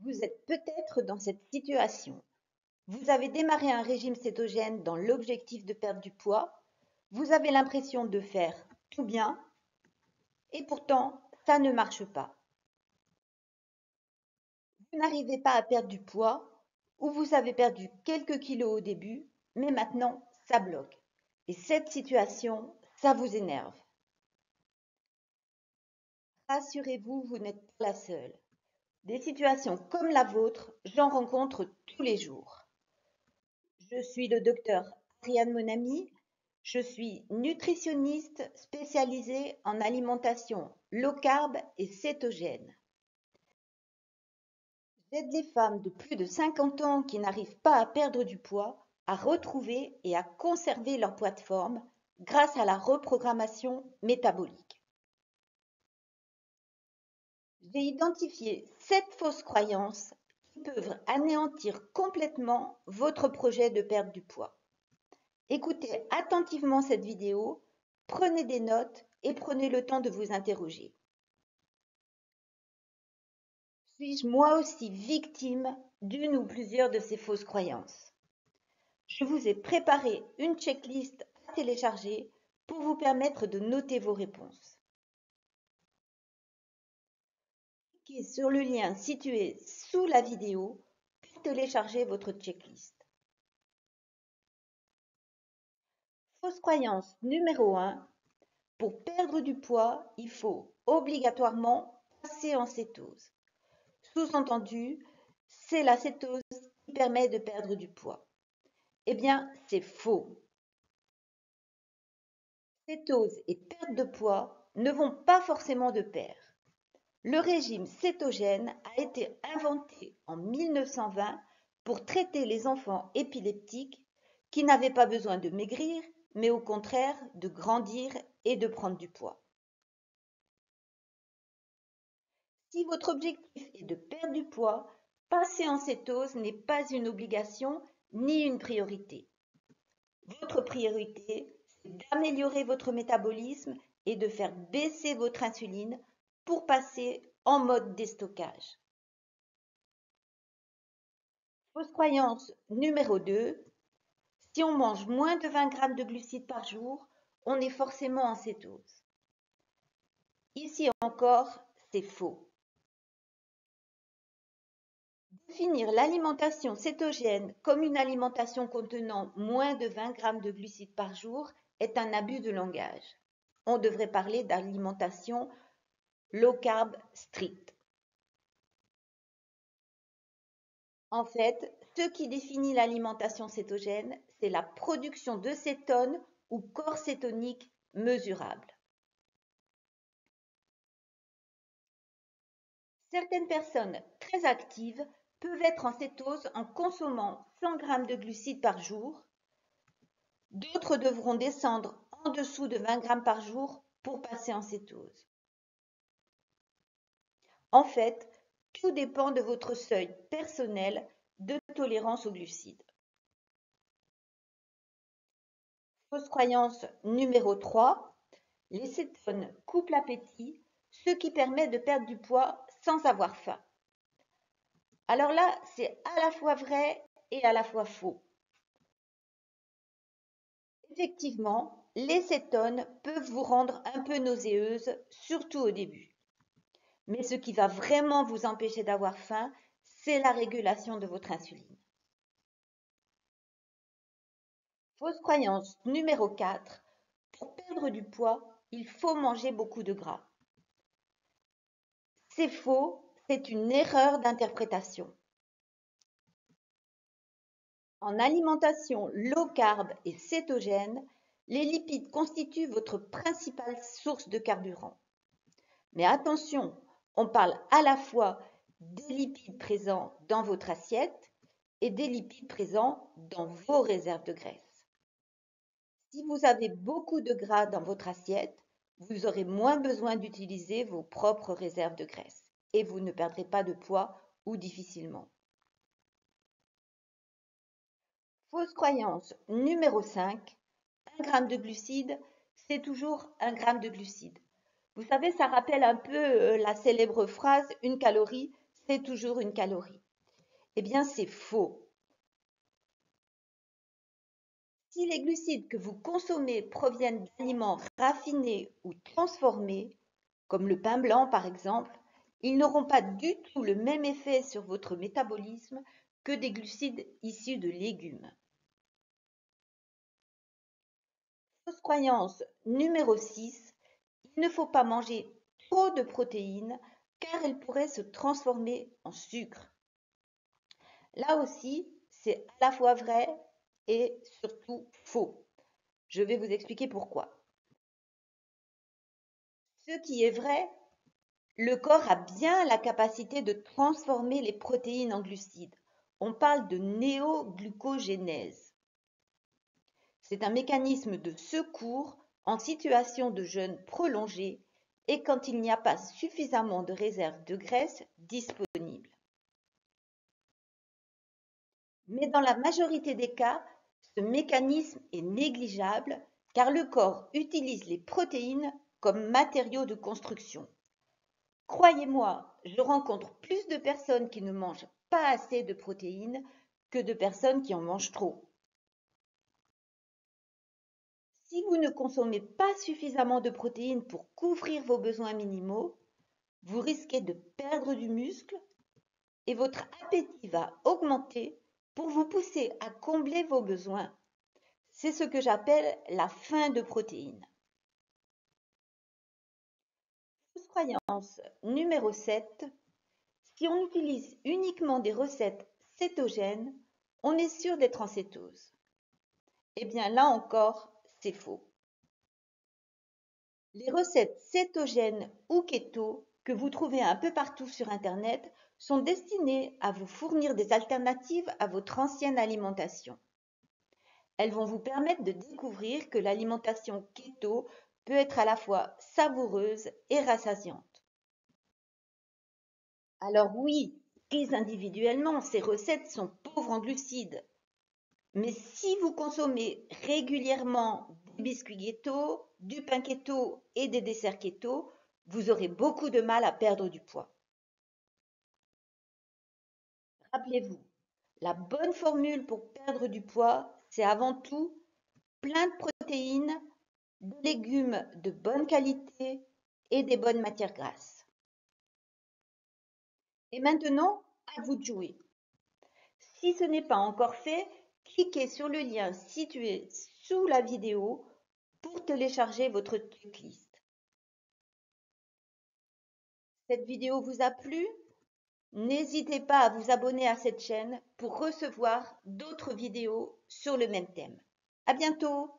Vous êtes peut-être dans cette situation. Vous avez démarré un régime cétogène dans l'objectif de perdre du poids. Vous avez l'impression de faire tout bien et pourtant, ça ne marche pas. Vous n'arrivez pas à perdre du poids ou vous avez perdu quelques kilos au début, mais maintenant, ça bloque. Et cette situation, ça vous énerve. Rassurez-vous, vous n'êtes pas la seule. Des situations comme la vôtre, j'en rencontre tous les jours. Je suis le docteur Ariane Monami. Je suis nutritionniste spécialisée en alimentation low carb et cétogène. J'aide les femmes de plus de 50 ans qui n'arrivent pas à perdre du poids à retrouver et à conserver leur poids de forme grâce à la reprogrammation métabolique. J'ai identifié 7 fausses croyances qui peuvent anéantir complètement votre projet de perte du poids. Écoutez attentivement cette vidéo, prenez des notes et prenez le temps de vous interroger. Suis-je moi aussi victime d'une ou plusieurs de ces fausses croyances? Je vous ai préparé une checklist à télécharger pour vous permettre de noter vos réponses. Cliquez sur le lien situé sous la vidéo pour télécharger votre checklist. Fausse croyance numéro 1. Pour perdre du poids, il faut obligatoirement passer en cétose. Sous-entendu, c'est la cétose qui permet de perdre du poids. Eh bien, c'est faux. Cétose et perte de poids ne vont pas forcément de pair. Le régime cétogène a été inventé en 1920 pour traiter les enfants épileptiques qui n'avaient pas besoin de maigrir, mais au contraire de grandir et de prendre du poids. Si votre objectif est de perdre du poids, passer en cétose n'est pas une obligation ni une priorité. Votre priorité, c'est d'améliorer votre métabolisme et de faire baisser votre insuline pour passer en mode déstockage. Fausse croyance numéro 2, si on mange moins de 20 grammes de glucides par jour, on est forcément en cétose. Ici encore, c'est faux. Définir l'alimentation cétogène comme une alimentation contenant moins de 20 grammes de glucides par jour est un abus de langage. On devrait parler d'alimentation low carb stricte. En fait, ce qui définit l'alimentation cétogène, c'est la production de cétones ou corps cétonique mesurable. Certaines personnes très actives peuvent être en cétose en consommant 100 grammes de glucides par jour. D'autres devront descendre en dessous de 20 grammes par jour pour passer en cétose. En fait, tout dépend de votre seuil personnel de tolérance aux glucides. Fausse croyance numéro 3, les cétones coupent l'appétit, ce qui permet de perdre du poids sans avoir faim. Alors là, c'est à la fois vrai et à la fois faux. Effectivement, les cétones peuvent vous rendre un peu nauséeuse, surtout au début. Mais ce qui va vraiment vous empêcher d'avoir faim, c'est la régulation de votre insuline. Fausse croyance numéro 4, pour perdre du poids, il faut manger beaucoup de gras. C'est faux, c'est une erreur d'interprétation. En alimentation low carb et cétogène, les lipides constituent votre principale source de carburant. Mais attention, on parle à la fois des lipides présents dans votre assiette et des lipides présents dans vos réserves de graisse. Si vous avez beaucoup de gras dans votre assiette, vous aurez moins besoin d'utiliser vos propres réserves de graisse et vous ne perdrez pas de poids ou difficilement. Fausse croyance numéro 5, 1 gramme de glucides, c'est toujours 1 gramme de glucides. Vous savez, ça rappelle un peu la célèbre phrase « une calorie, c'est toujours une calorie. Eh bien, c'est faux. Si les glucides que vous consommez proviennent d'aliments raffinés ou transformés, comme le pain blanc par exemple, ils n'auront pas du tout le même effet sur votre métabolisme que des glucides issus de légumes. Fausse croyance numéro 6, il ne faut pas manger trop de protéines car elles pourraient se transformer en sucre. Là aussi, c'est à la fois vrai et surtout faux. Je vais vous expliquer pourquoi. Ce qui est vrai, le corps a bien la capacité de transformer les protéines en glucides. On parle de néoglucogénèse. C'est un mécanisme de secours en situation de jeûne prolongé et quand il n'y a pas suffisamment de réserve de graisse disponible. Mais dans la majorité des cas, ce mécanisme est négligeable car le corps utilise les protéines comme matériaux de construction. Croyez-moi, je rencontre plus de personnes qui ne mangent pas assez de protéines que de personnes qui en mangent trop. Si vous ne consommez pas suffisamment de protéines pour couvrir vos besoins minimaux, vous risquez de perdre du muscle et votre appétit va augmenter pour vous pousser à combler vos besoins. C'est ce que j'appelle la faim de protéines. Fausse croyance numéro 7. Si on utilise uniquement des recettes cétogènes, on est sûr d'être en cétose. Eh bien là encore, c'est faux. Les recettes cétogènes ou keto que vous trouvez un peu partout sur Internet sont destinées à vous fournir des alternatives à votre ancienne alimentation. Elles vont vous permettre de découvrir que l'alimentation keto peut être à la fois savoureuse et rassasiante. Alors oui, prises individuellement, ces recettes sont pauvres en glucides. Mais si vous consommez régulièrement des biscuits keto, du pain keto et des desserts keto, vous aurez beaucoup de mal à perdre du poids. Rappelez-vous, la bonne formule pour perdre du poids, c'est avant tout plein de protéines, de légumes de bonne qualité et des bonnes matières grasses. Et maintenant, à vous de jouer. Si ce n'est pas encore fait, cliquez sur le lien situé sous la vidéo pour télécharger votre checklist. Cette vidéo vous a plu? N'hésitez pas à vous abonner à cette chaîne pour recevoir d'autres vidéos sur le même thème. À bientôt!